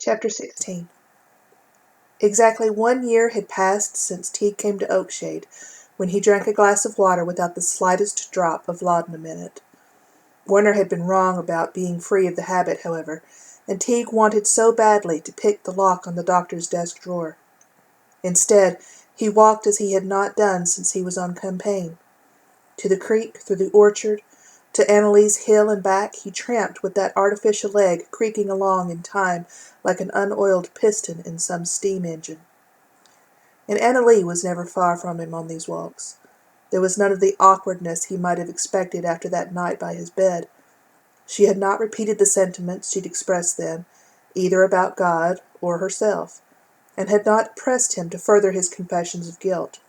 Chapter 16. Exactly 1 year had passed since Teague came to Oakshade, when he drank a glass of water without the slightest drop of laudanum in it. Warner had been wrong about being free of the habit, however, and Teague wanted so badly to pick the lock on the doctor's desk drawer. Instead, he walked as he had not done since he was on campaign. To the creek, through the orchard, to Annalise Hill and back he tramped with that artificial leg creaking along in time like an unoiled piston in some steam engine. And Annalie was never far from him on these walks. There was none of the awkwardness he might have expected after that night by his bed. She had not repeated the sentiments she'd expressed then, either about God or herself, and had not pressed him to further his confessions of guilt.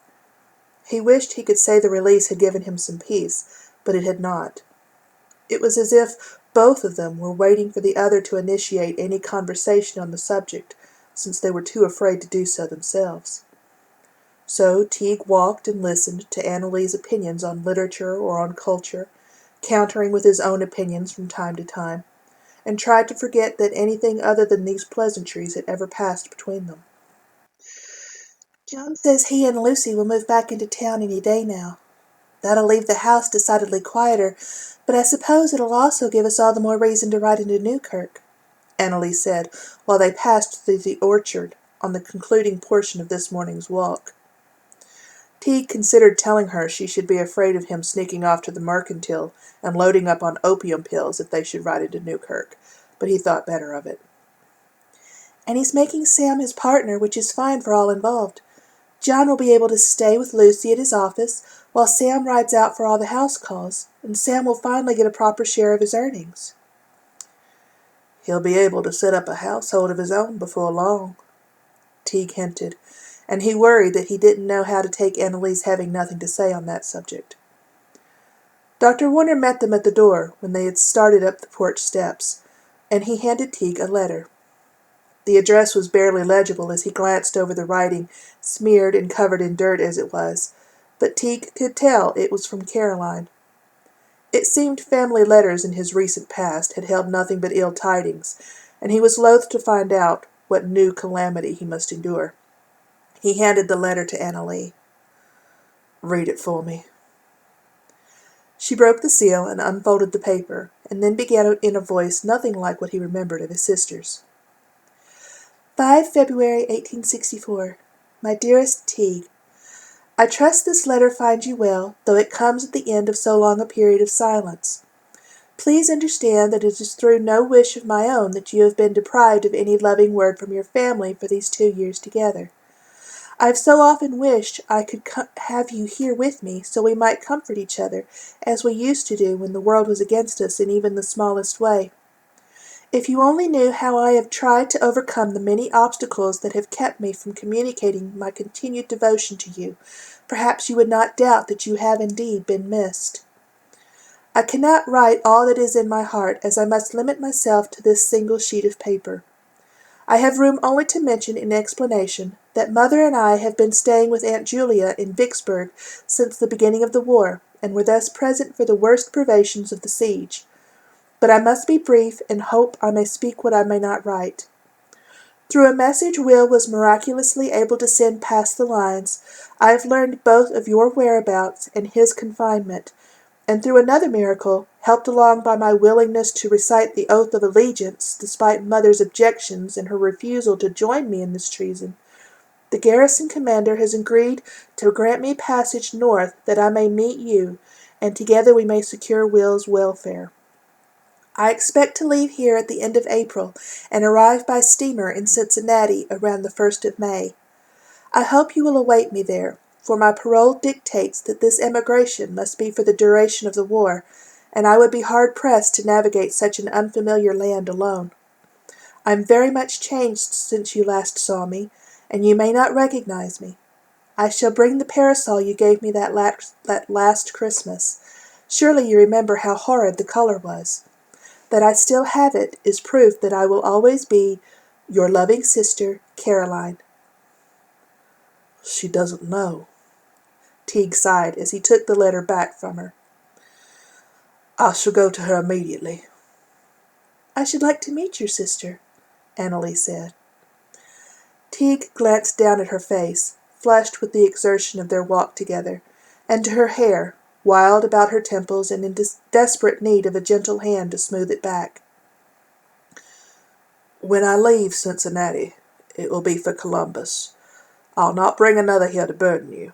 He wished he could say the release had given him some peace, but it had not. It was as if both of them were waiting for the other to initiate any conversation on the subject, since they were too afraid to do so themselves. So Teague walked and listened to Annalie's opinions on literature or on culture, countering with his own opinions from time to time, and tried to forget that anything other than these pleasantries had ever passed between them. John says he and Lucy will move back into town any day now. That'll leave the house decidedly quieter, but I suppose it'll also give us all the more reason to ride into Newkirk, Annalie said, while they passed through the orchard on the concluding portion of this morning's walk. Teague considered telling her she should be afraid of him sneaking off to the mercantile and loading up on opium pills if they should ride into Newkirk, but he thought better of it. And he's making Sam his partner, which is fine for all involved. John will be able to stay with Lucy at his office, while Sam rides out for all the house calls, and Sam will finally get a proper share of his earnings. He'll be able to set up a household of his own before long, Teague hinted, and he worried that he didn't know how to take Annalie's having nothing to say on that subject. Dr. Warner met them at the door when they had started up the porch steps, and he handed Teague a letter. The address was barely legible as he glanced over the writing, smeared and covered in dirt as it was, but Teague could tell it was from Caroline. It seemed family letters in his recent past had held nothing but ill tidings, and he was loath to find out what new calamity he must endure. He handed the letter to Annalie. "Read it for me." She broke the seal and unfolded the paper, and then began in a voice nothing like what he remembered of his sister's. 5 February 1864. My dearest Teague, I trust this letter finds you well, though it comes at the end of so long a period of silence. Please understand that it is through no wish of my own that you have been deprived of any loving word from your family for these 2 years together. I have so often wished I could have you here with me, so we might comfort each other, as we used to do when the world was against us in even the smallest way. If you only knew how I have tried to overcome the many obstacles that have kept me from communicating my continued devotion to you, perhaps you would not doubt that you have indeed been missed. I cannot write all that is in my heart, as I must limit myself to this single sheet of paper. I have room only to mention in explanation that Mother and I have been staying with Aunt Julia in Vicksburg since the beginning of the war, and were thus present for the worst privations of the siege. But I must be brief, and hope I may speak what I may not write. Through a message Will was miraculously able to send past the lines, I have learned both of your whereabouts and his confinement, and through another miracle, helped along by my willingness to recite the oath of allegiance, despite Mother's objections and her refusal to join me in this treason, the garrison commander has agreed to grant me passage north that I may meet you, and together we may secure Will's welfare. I expect to leave here at the end of April, and arrive by steamer in Cincinnati around the 1st of May. I hope you will await me there, for my parole dictates that this emigration must be for the duration of the war, and I would be hard-pressed to navigate such an unfamiliar land alone. I am very much changed since you last saw me, and you may not recognize me. I shall bring the parasol you gave me that last Christmas. Surely you remember how horrid the color was. That I still have it is proof that I will always be your loving sister, Caroline. She doesn't know. Teague sighed as he took the letter back from her. I shall go to her immediately. I should like to meet your sister, Annalee said. Teague glanced down at her face, flushed with the exertion of their walk together, and to her hair, wild about her temples and in desperate need of a gentle hand to smooth it back. When I leave Cincinnati, it will be for Columbus. I'll not bring another here to burden you.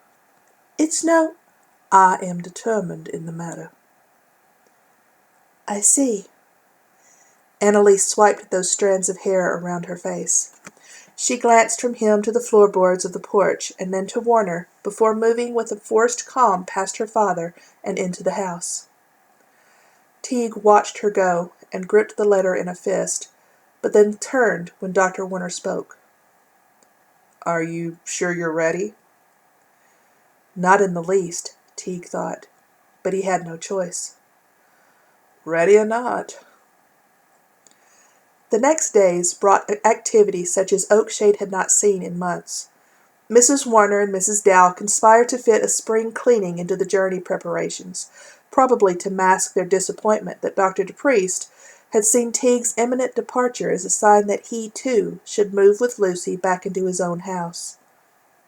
It's no— I am determined in the matter. I see. Annalee swiped those strands of hair around her face. She glanced from him to the floorboards of the porch and then to Warner before moving with a forced calm past her father and into the house. Teague watched her go and gripped the letter in a fist, but then turned when Dr. Warner spoke. Are you sure you're ready? Not in the least, Teague thought, but he had no choice. Ready or not. The next days brought activity such as Oakshade had not seen in months. Mrs. Warner and Mrs. Dow conspired to fit a spring cleaning into the journey preparations, probably to mask their disappointment that Dr. DePriest had seen Teague's imminent departure as a sign that he, too, should move with Lucy back into his own house.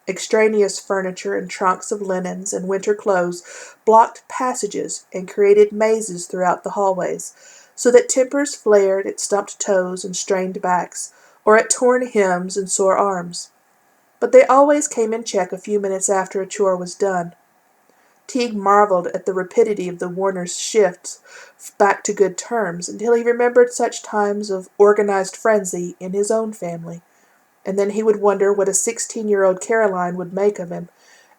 Extraneous furniture and trunks of linens and winter clothes blocked passages and created mazes throughout the hallways, so that tempers flared at stumped toes and strained backs, or at torn hems and sore arms. But they always came in check a few minutes after a chore was done. Teague marveled at the rapidity of the Warners' shifts back to good terms until he remembered such times of organized frenzy in his own family, and then he would wonder what a 16-year-old Caroline would make of him,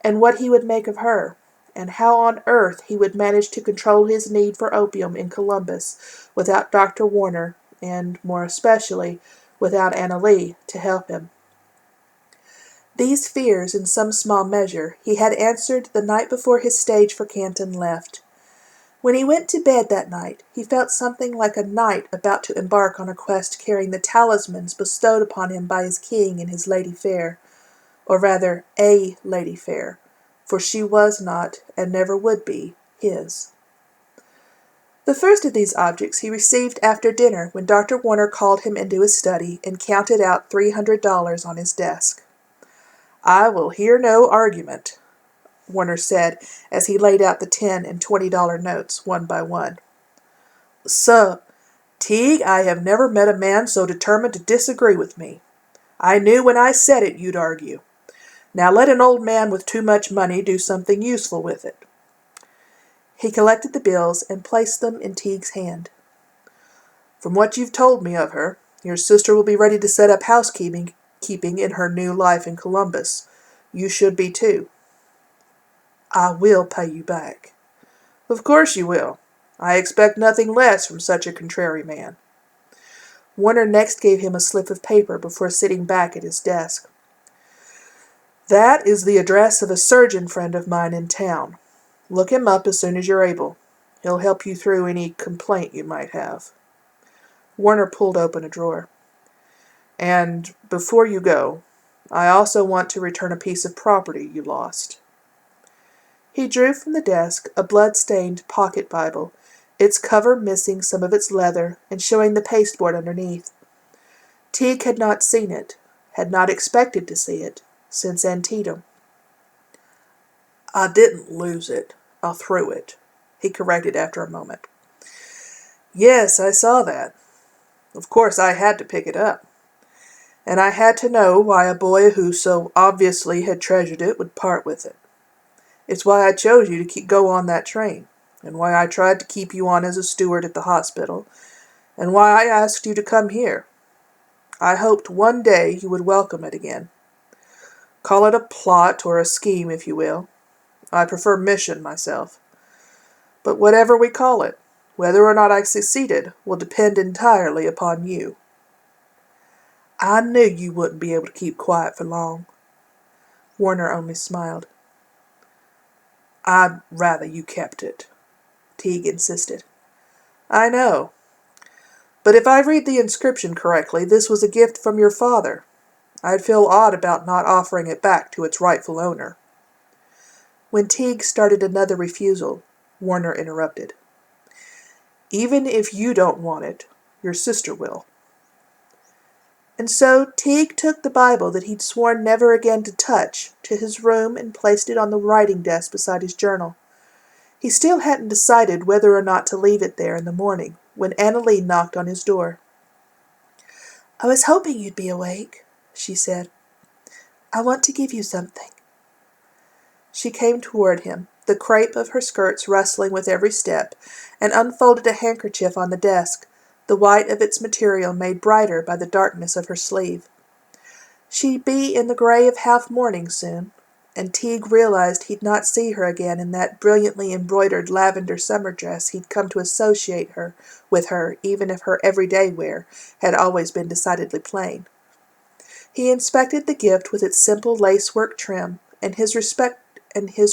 and what he would make of her, and how on earth he would manage to control his need for opium in Columbus without Dr. Warner, and, more especially, without Annalee to help him. These fears, in some small measure, he had answered the night before his stage for Canton left. When he went to bed that night, he felt something like a knight about to embark on a quest carrying the talismans bestowed upon him by his king and his lady fair, or rather, a lady fair, for she was not, and never would be, his. The first of these objects he received after dinner when Dr. Warner called him into his study and counted out $300 on his desk. I will hear no argument, Warner said as he laid out the $10 and $20 notes one by one. Sir, Teague, I have never met a man so determined to disagree with me. I knew when I said it you'd argue. Now let an old man with too much money do something useful with it. He collected the bills and placed them in Teague's hand. From what you've told me of her, your sister will be ready to set up housekeeping in her new life in Columbus. You should be too. I will pay you back. Of course you will. I expect nothing less from such a contrary man. Warner next gave him a slip of paper before sitting back at his desk. That is the address of a surgeon friend of mine in town. Look him up as soon as you're able. He'll help you through any complaint you might have. Warner pulled open a drawer. And before you go, I also want to return a piece of property you lost. He drew from the desk a blood-stained pocket Bible, its cover missing some of its leather and showing the pasteboard underneath. Teague had not seen it, had not expected to see it, since Antietam. I didn't lose it. I threw it, he corrected after a moment. Yes, I saw that. Of course I had to pick it up. And I had to know why a boy who so obviously had treasured it would part with it. It's why I chose you to go on that train, and why I tried to keep you on as a steward at the hospital, and why I asked you to come here. I hoped one day you would welcome it again. Call it a plot or a scheme, if you will. I prefer mission, myself. But whatever we call it, whether or not I succeeded will depend entirely upon you. I knew you wouldn't be able to keep quiet for long. Warner only smiled. I'd rather you kept it, Teague insisted. I know. But if I read the inscription correctly, this was a gift from your father. I'd feel odd about not offering it back to its rightful owner. When Teague started another refusal, Warner interrupted. Even if you don't want it, your sister will. And so Teague took the Bible that he'd sworn never again to touch to his room and placed it on the writing desk beside his journal. He still hadn't decided whether or not to leave it there in the morning when Annalee knocked on his door. "I was hoping you'd be awake," she said. "I want to give you something." She came toward him, the crepe of her skirts rustling with every step, and unfolded a handkerchief on the desk, the white of its material made brighter by the darkness of her sleeve. She'd be in the gray of half-mourning soon, and Teague realized he'd not see her again in that brilliantly embroidered lavender summer dress he'd come to associate her with her, even if her everyday wear had always been decidedly plain. He inspected the gift with its simple lacework trim, and his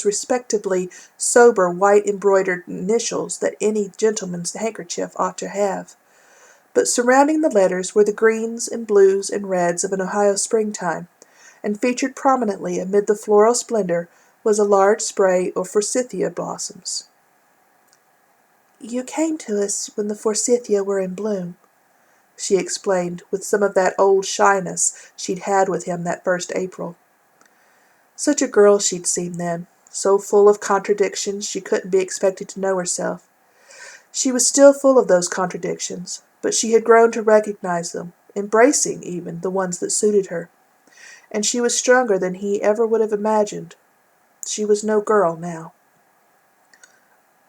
respectably sober white embroidered initials that any gentleman's handkerchief ought to have. But surrounding the letters were the greens and blues and reds of an Ohio springtime, and featured prominently amid the floral splendor was a large spray of forsythia blossoms. "You came to us when the forsythia were in bloom," she explained with some of that old shyness she'd had with him that first April. Such a girl she'd seemed then, so full of contradictions she couldn't be expected to know herself. She was still full of those contradictions, but she had grown to recognize them, embracing even the ones that suited her. And she was stronger than he ever would have imagined. She was no girl now.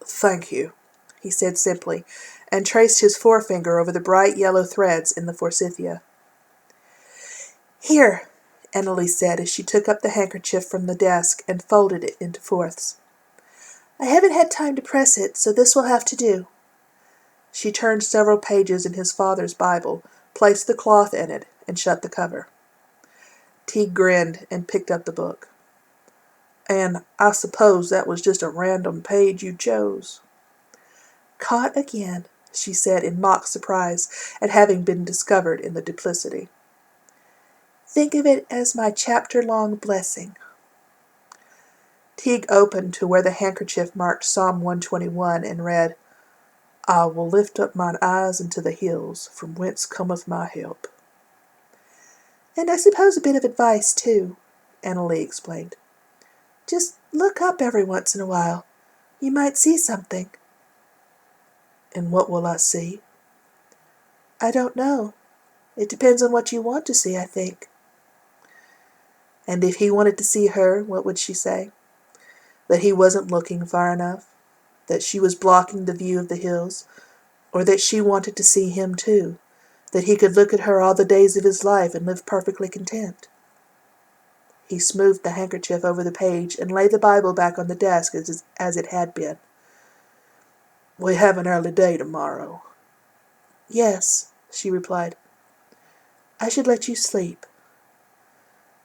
"Thank you," he said simply, and traced his forefinger over the bright yellow threads in the forsythia. "Here," Annalee said as she took up the handkerchief from the desk and folded it into fourths. "I haven't had time to press it, so this will have to do." She turned several pages in his father's Bible, placed the cloth in it, and shut the cover. Teague grinned and picked up the book. "And I suppose that was just a random page you chose." "Caught again," she said in mock surprise at having been discovered in the duplicity. "Think of it as my chapter-long blessing." Teague opened to where the handkerchief marked Psalm 121 and read, "I will lift up mine eyes unto the hills, from whence cometh my help." "And I suppose a bit of advice, too," Annalee explained. "Just look up every once in a while. You might see something." "And what will I see?" "I don't know. It depends on what you want to see, I think." And if he wanted to see her, what would she say? That he wasn't looking far enough? That she was blocking the view of the hills? Or that she wanted to see him too? That he could look at her all the days of his life and live perfectly content? He smoothed the handkerchief over the page and laid the Bible back on the desk as it had been. "We have an early day tomorrow." "Yes," she replied. "I should let you sleep."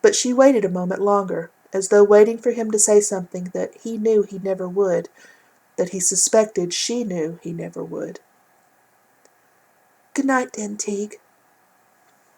But she waited a moment longer, as though waiting for him to say something that he knew he never would, that he suspected she knew he never would. "Good night, then, Teague,"